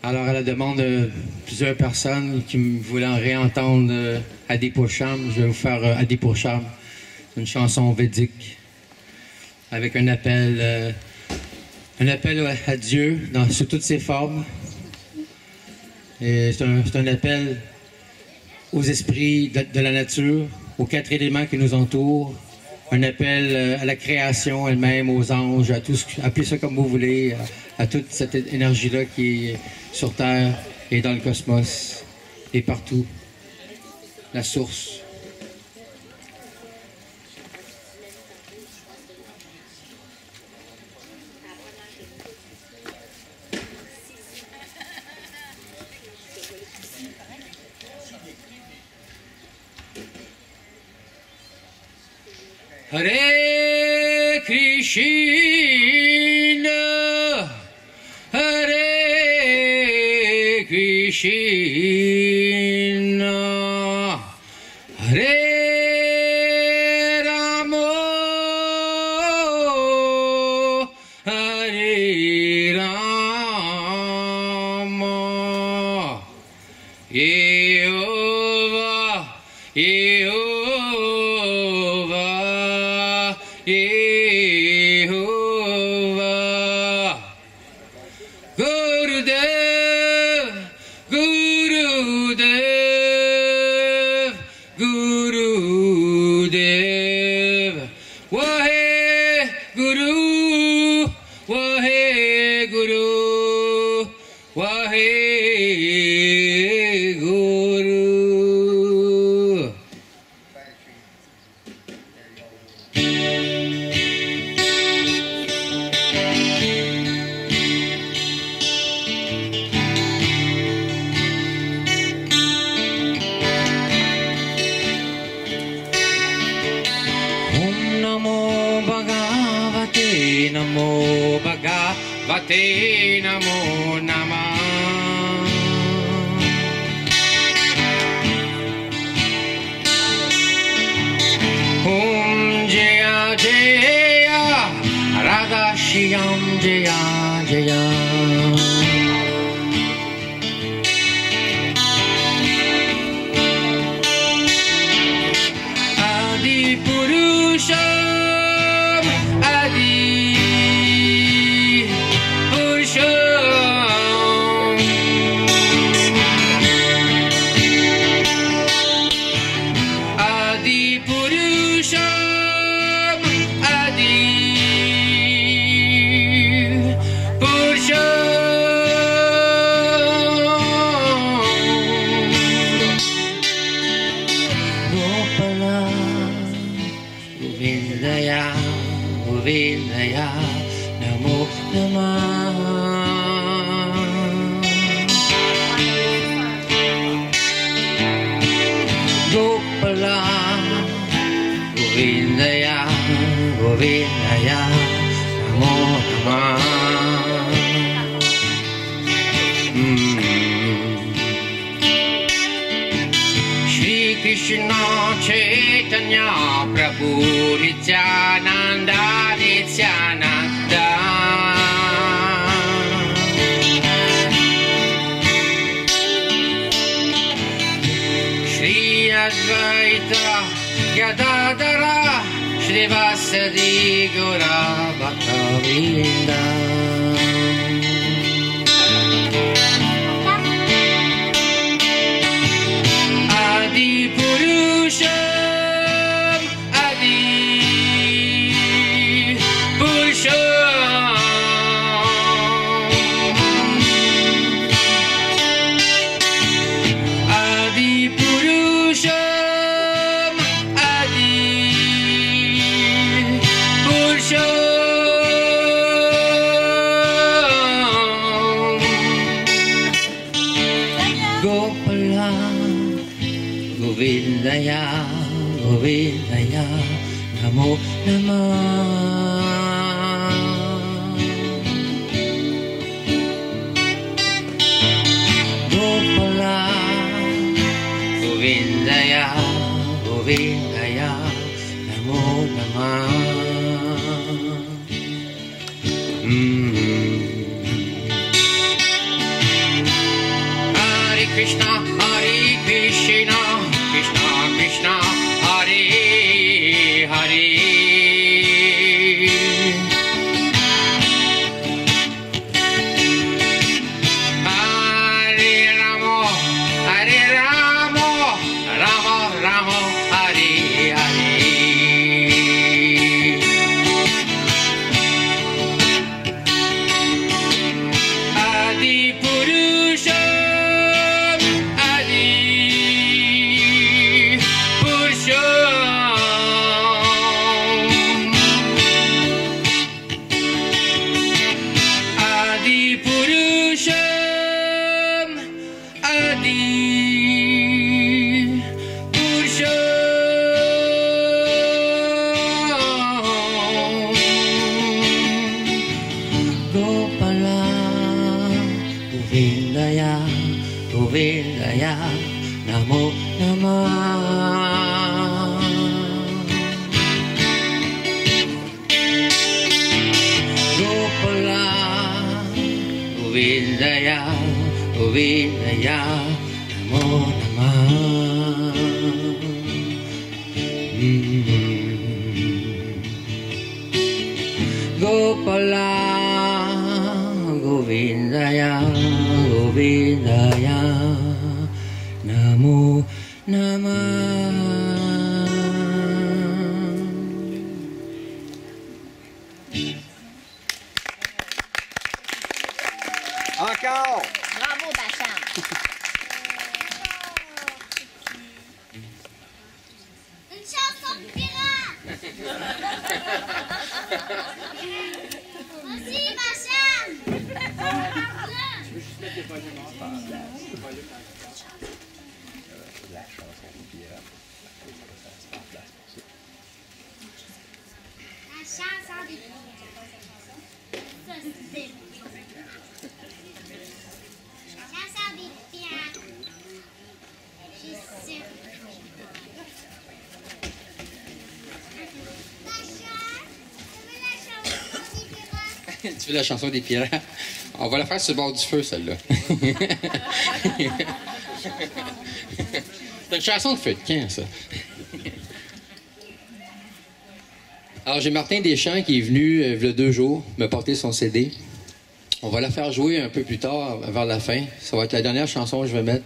Alors, à la demande de plusieurs personnes qui voulaient en réentendre Adi Pursham, je vais vous faire Adi Pursham, une chanson védique avec un appel à Dieu sous toutes ses formes. Et c'est un appel aux esprits de la nature, aux 4 éléments qui nous entourent, un appel à la création elle-même, aux anges, à tout appelez ça comme vous voulez, à toute cette énergie-là qui est sur Terre et dans le cosmos et partout, la source. Hare Krishna, Hare Krishna, Hare Rama, Hare Rama, Yehovah, Yehovah, Yehovah, Gurudev, Gurudev, Gurudev, Wahe Guru, Wahe Guru, Wahe Guru. Namo Bhagavate Namo Namah. Om Jaya Jaya Radha Shyam Jaya Jaya. Adi Purusham Adi Govindaya Namo Namah. Gopala Govindaya Govindaya Namo Namah. Shri Krishna Chaitanya Prabhu Nityananda Nityananda, Shri Advaita Gadadhara Shrivasadi Gaura Bhaktavinda. Adi Purusham Adi Purusham, Adi Purusham Adi Purusham, Gopala Govindaya Govindaya Namo Namah. Gopala Govindaya Govindaya Namo Namah. Krishna, Hare Krishna, Krishna Krishna, Hare Hare. Govindaya Namo Namah. Gopala Govindaya Govindaya Namo Namah. Gopala Govindaya Govindaya Namo Namah. Encore! Bravo, Bachar. Une chanson de pirate. Merci, Bachar. La chanson des pirates. Ça, c'est la chanson des pirates. Je sais. Bachar, tu veux la chanson des pirates? Tu veux la chanson des pirates? On va la faire sur le bord du feu, celle-là. C'est une chanson de feu de camp, ça. Alors, j'ai Martin Deschamps qui est venu, il y a 2 jours, me porter son CD. On va la faire jouer un peu plus tard, vers la fin. Ça va être la dernière chanson que je vais mettre.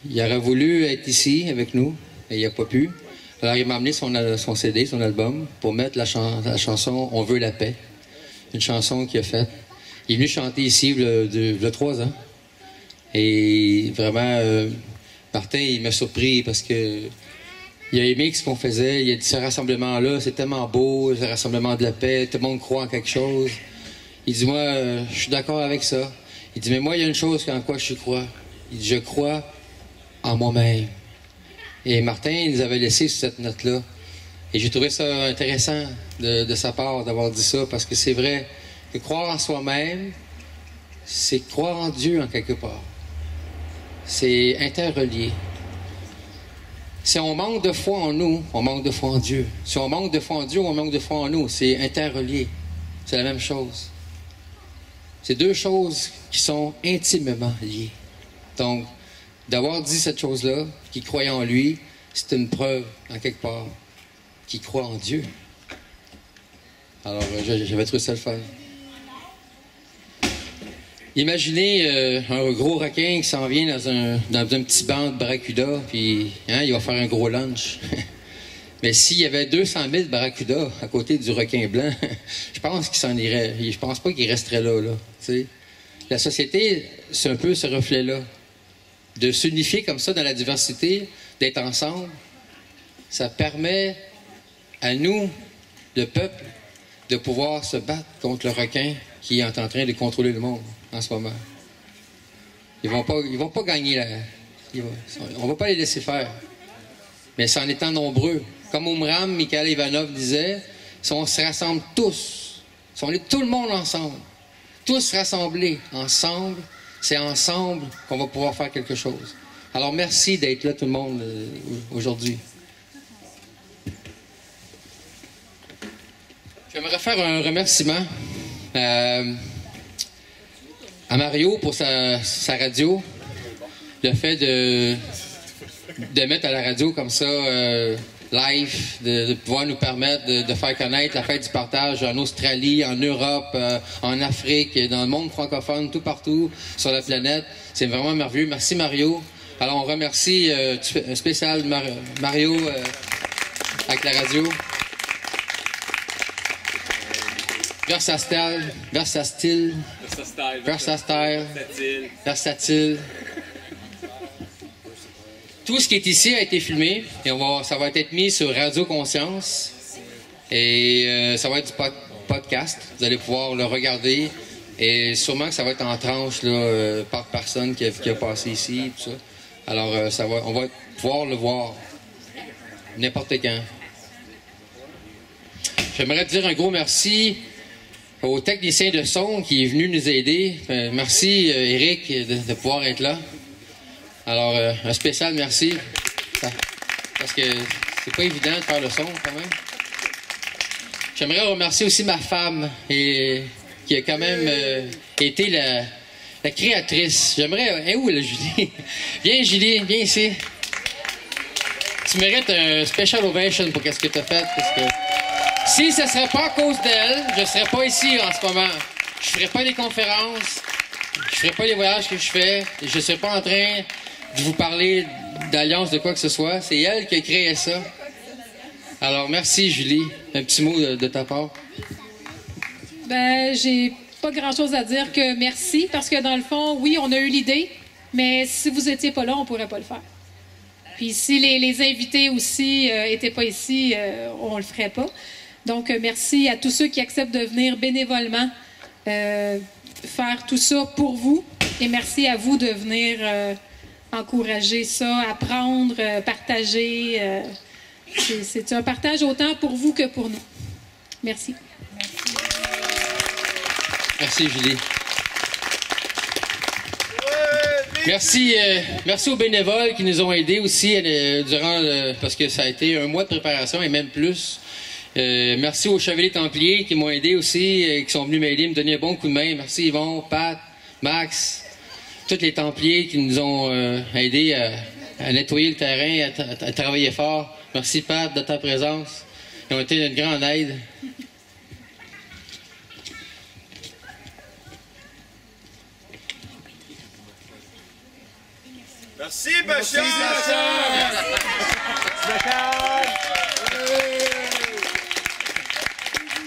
Il aurait voulu être ici avec nous, mais il n'a pas pu. Alors, il m'a amené son CD, son album, pour mettre la chanson « On veut la paix ». Une chanson qu'il a faite. Il est venu chanter ici il y a 3 ans. Et vraiment, Martin, il m'a surpris parce que il a aimé ce qu'on faisait. Il a dit, ce rassemblement-là, c'est tellement beau, ce rassemblement de la paix, tout le monde croit en quelque chose. Il dit, moi, je suis d'accord avec ça. Il dit, mais moi, il y a une chose en quoi je crois. Il dit, je crois en moi-même. Et Martin, il nous avait laissé sur cette note-là. Et j'ai trouvé ça intéressant de sa part d'avoir dit ça, parce que c'est vrai que croire en soi-même, c'est croire en Dieu en quelque part. C'est interrelié. Si on manque de foi en nous, on manque de foi en Dieu. Si on manque de foi en Dieu, on manque de foi en nous. C'est interrelié. C'est la même chose. C'est 2 choses qui sont intimement liées. Donc, d'avoir dit cette chose-là, qu'il croyait en lui, c'est une preuve, en quelque part, qu'il croit en Dieu. Alors, j'avais trouvé ça le fun. Imaginez un gros requin qui s'en vient dans un petit banc de barracuda, puis il va faire un gros lunch. Mais s'il y avait 200 000 barracudas à côté du requin blanc, je pense qu'il s'en irait. Je pense pas qu'il resterait là. T'sais. La société, c'est un peu ce reflet-là. De s'unifier comme ça dans la diversité, d'être ensemble, ça permet à nous, le peuple, de pouvoir se battre contre le requin qui est en train de contrôler le monde en ce moment. Ils vont pas gagner on va pas les laisser faire. Mais c'est en étant nombreux. Comme Omram, Mikhail Ivanov disait, si on se rassemble tous, si on est tout le monde ensemble, tous rassemblés ensemble, c'est ensemble qu'on va pouvoir faire quelque chose. Alors merci d'être là tout le monde aujourd'hui. J'aimerais faire un remerciement à Mario pour sa radio. le fait de mettre à la radio comme ça, live, de pouvoir nous permettre de faire connaître la fête du partage en Australie, en Europe, en Afrique, dans le monde francophone, tout partout sur la planète. C'est vraiment merveilleux. Merci Mario. Alors on remercie spécial Mario avec la radio. Versatile. Tout ce qui est ici a été filmé et ça va être mis sur Radio Conscience et ça va être du podcast. Vous allez pouvoir le regarder et sûrement que ça va être en tranches là, par personne qui a passé ici. Tout ça. Alors on va pouvoir le voir n'importe quand. J'aimerais te dire un gros merci au technicien de son qui est venu nous aider. Merci Eric de pouvoir être là. Alors, un spécial merci, parce que c'est pas évident de faire le son quand même. J'aimerais remercier aussi ma femme, qui a quand même été la créatrice. J'aimerais... où est la Julie? Viens Julie, viens ici. Tu mérites un special ovation pour ce que tu as fait, parce que si ce ne serait pas à cause d'elle, je ne serais pas ici en ce moment. Je ne ferais pas les conférences, je ne ferais pas les voyages que je fais, et je ne serais pas en train de vous parler d'alliance de quoi que ce soit. C'est elle qui a créé ça. Alors, merci, Julie. Un petit mot de ta part. Ben, j'ai pas grand-chose à dire que merci, parce que dans le fond, oui, on a eu l'idée, mais si vous étiez pas là, on pourrait pas le faire. Puis si les invités aussi étaient pas ici, on le ferait pas. Donc, merci à tous ceux qui acceptent de venir bénévolement faire tout ça pour vous. Et merci à vous de venir encourager ça, apprendre, partager. C'est un partage autant pour vous que pour nous. Merci. Merci, Julie. Merci aux bénévoles qui nous ont aidés aussi parce que ça a été un mois de préparation et même plus. Merci aux chevaliers templiers qui m'ont aidé aussi, qui sont venus m'aider, me donner un bon coup de main. Merci Yvon, Pat, Max, tous les templiers qui nous ont aidés à nettoyer le terrain, à travailler fort. Merci Pat de ta présence. Ils ont été d'une grande aide. Merci Bachar!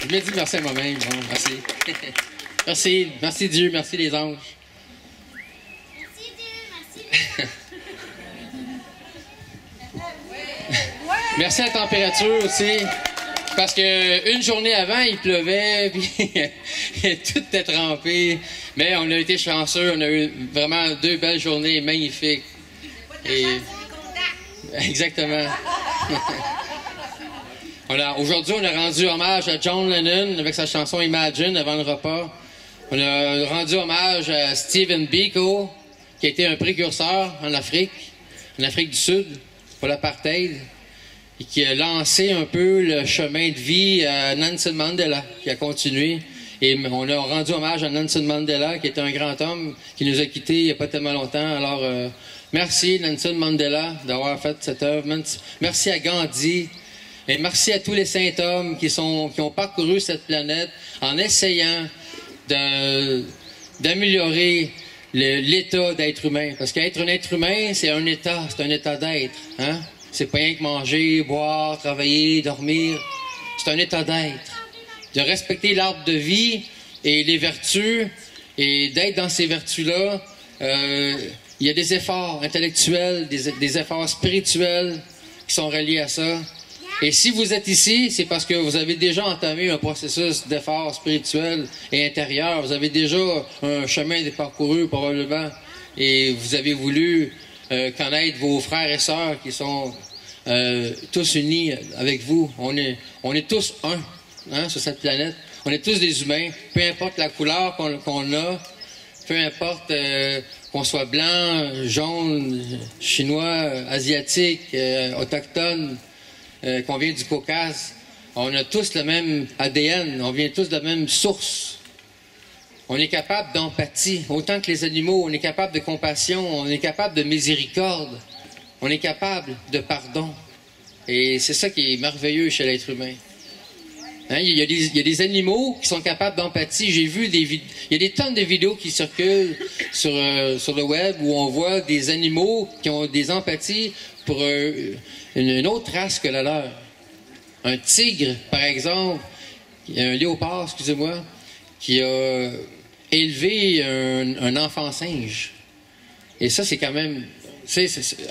Je me dis merci à moi-même. Bon, merci. Merci Dieu, merci les anges. Merci Dieu, merci. Merci à la température aussi. Parce que une journée avant, il pleuvait, puis tout était trempé. Mais on a été chanceux, on a eu vraiment 2 belles journées magnifiques. Et... Exactement. Aujourd'hui, on a rendu hommage à John Lennon avec sa chanson Imagine avant le repas. On a rendu hommage à Stephen Biko, qui a été un précurseur en Afrique du Sud, pour l'apartheid, et qui a lancé un peu le chemin de vie à Nelson Mandela, qui a continué. Et on a rendu hommage à Nelson Mandela, qui était un grand homme, qui nous a quittés il n'y a pas tellement longtemps. Alors, merci Nelson Mandela d'avoir fait cette œuvre. Merci à Gandhi. Et merci à tous les saints hommes qui ont parcouru cette planète en essayant d'améliorer l'état d'être humain. Parce qu'être un être humain, c'est un état d'être. Hein? C'est pas rien que manger, boire, travailler, dormir. C'est un état d'être. De respecter l'arbre de vie et les vertus, et d'être dans ces vertus-là, il y a des efforts intellectuels, des efforts spirituels qui sont reliés à ça. Et si vous êtes ici, c'est parce que vous avez déjà entamé un processus d'effort spirituel et intérieur. Vous avez déjà un chemin parcouru probablement. Et vous avez voulu connaître vos frères et sœurs qui sont tous unis avec vous. On est tous un, hein, sur cette planète. On est tous des humains. Peu importe la couleur qu'on a, peu importe qu'on soit blanc, jaune, chinois, asiatique, autochtone, qu'on vient du Caucase, on a tous le même ADN, on vient tous de la même source. On est capable d'empathie, autant que les animaux. On est capable de compassion, on est capable de miséricorde. On est capable de pardon. Et c'est ça qui est merveilleux chez l'être humain. Hein, il y a des animaux qui sont capables d'empathie. J'ai vu il y a des tonnes de vidéos qui circulent sur le web où on voit des animaux qui ont des empathies pour une autre race que la leur. Un tigre, par exemple, un léopard, excusez-moi, qui a élevé un enfant singe. Et ça, c'est quand même...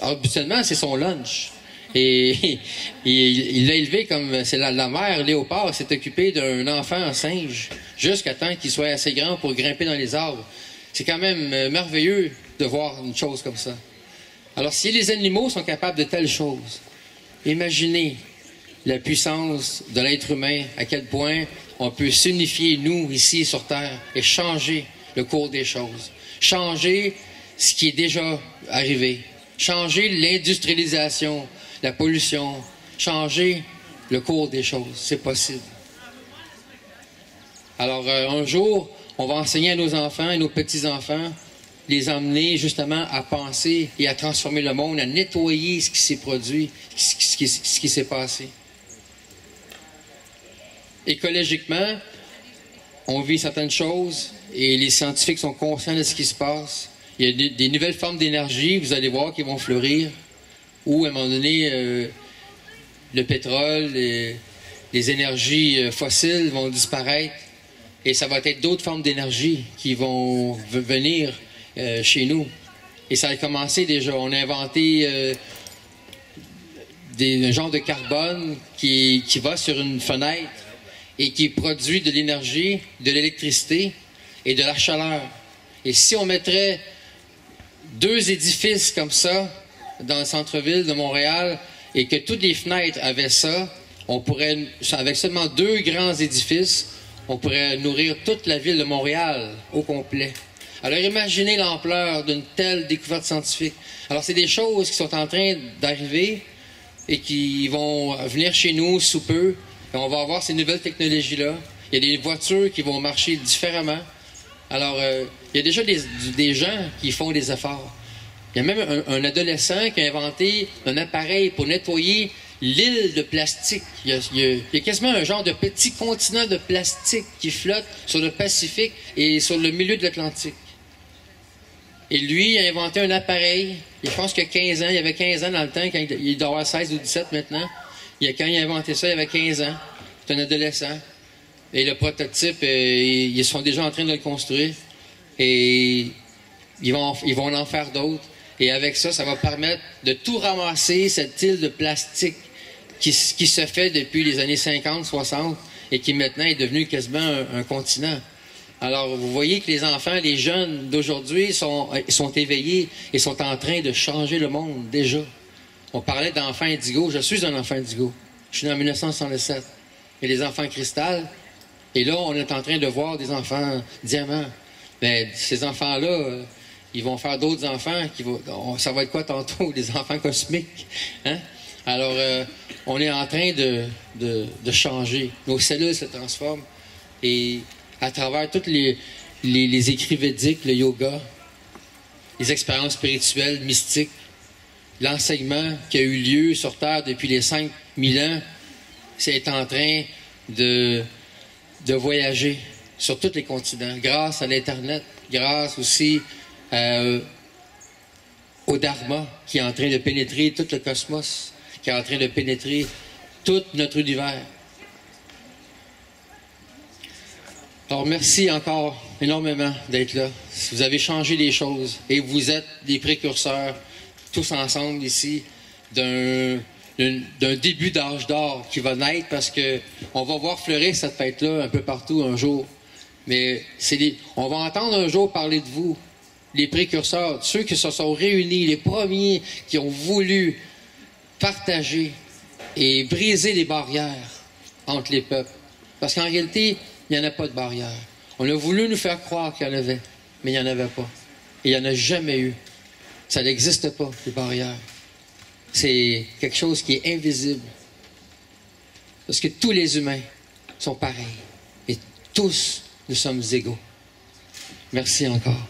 habituellement, c'est son lunch. Et il l'a élevé comme... C'est la mère léopard s'est occupée d'un enfant singe jusqu'à temps qu'il soit assez grand pour grimper dans les arbres. C'est quand même merveilleux de voir une chose comme ça. Alors, si les animaux sont capables de telles choses, imaginez la puissance de l'être humain, à quel point on peut s'unifier, nous, ici sur Terre, et changer le cours des choses. Changer ce qui est déjà arrivé. Changer l'industrialisation, la pollution. Changer le cours des choses. C'est possible. Alors, un jour, on va enseigner à nos enfants et nos petits-enfants, les emmener justement à penser et à transformer le monde, à nettoyer ce qui s'est produit, ce qui s'est passé. Écologiquement, on vit certaines choses et les scientifiques sont conscients de ce qui se passe. Il y a des nouvelles formes d'énergie, vous allez voir, qui vont fleurir, où à un moment donné, le pétrole, les énergies fossiles vont disparaître et ça va être d'autres formes d'énergie qui vont venir chez nous. Et ça a commencé déjà. On a inventé un genre de carbone qui va sur une fenêtre et qui produit de l'énergie, de l'électricité et de la chaleur. Et si on mettrait 2 édifices comme ça dans le centre-ville de Montréal et que toutes les fenêtres avaient ça, on pourrait, avec seulement 2 grands édifices, on pourrait nourrir toute la ville de Montréal au complet. Alors imaginez l'ampleur d'une telle découverte scientifique. Alors c'est des choses qui sont en train d'arriver et qui vont venir chez nous sous peu. Et on va avoir ces nouvelles technologies-là. Il y a des voitures qui vont marcher différemment. Alors, il y a déjà des gens qui font des efforts. Il y a même un adolescent qui a inventé un appareil pour nettoyer l'île de plastique. Il y a quasiment un genre de petit continent de plastique qui flotte sur le Pacifique et sur le milieu de l'Atlantique. Et lui, il a inventé un appareil. Je pense qu'il y a 15 ans. Il avait 15 ans dans le temps. Quand il doit avoir 16 ou 17 maintenant. Quand il a inventé ça, il avait 15 ans. C'est un adolescent. Et le prototype, ils sont déjà en train de le construire. Et ils vont en faire d'autres. Et avec ça, ça va permettre de tout ramasser, cette île de plastique qui se fait depuis les années 50, 60 et qui maintenant est devenu quasiment un continent. Alors, vous voyez que les enfants, les jeunes d'aujourd'hui sont éveillés et sont en train de changer le monde déjà. On parlait d'enfants indigo. Je suis un enfant indigo. Je suis né en 1967. Et les enfants cristal. Et là, on est en train de voir des enfants diamants. Mais ces enfants-là, ils vont faire d'autres enfants. Ça va être quoi tantôt? Des enfants cosmiques. Hein? Alors, on est en train de changer. Nos cellules se transforment. Et à travers tous les écrits védiques, le yoga, les expériences spirituelles, mystiques, l'enseignement qui a eu lieu sur Terre depuis les 5000 ans, c'est en train de voyager sur tous les continents, grâce à l'Internet, grâce aussi au Dharma qui est en train de pénétrer tout le cosmos, qui est en train de pénétrer tout notre univers. Alors, merci encore énormément d'être là. Vous avez changé les choses et vous êtes des précurseurs, tous ensemble ici, d'un début d'âge d'or qui va naître parce qu'on va voir fleurir cette fête-là un peu partout un jour. Mais on va entendre un jour parler de vous, les précurseurs, ceux qui se sont réunis, les premiers qui ont voulu partager et briser les barrières entre les peuples. Parce qu'en réalité, il n'y en a pas de barrière. On a voulu nous faire croire qu'il y en avait, mais il n'y en avait pas. Et il n'y en a jamais eu. Ça n'existe pas, les barrières. C'est quelque chose qui est invisible. Parce que tous les humains sont pareils. Et tous, nous sommes égaux. Merci encore.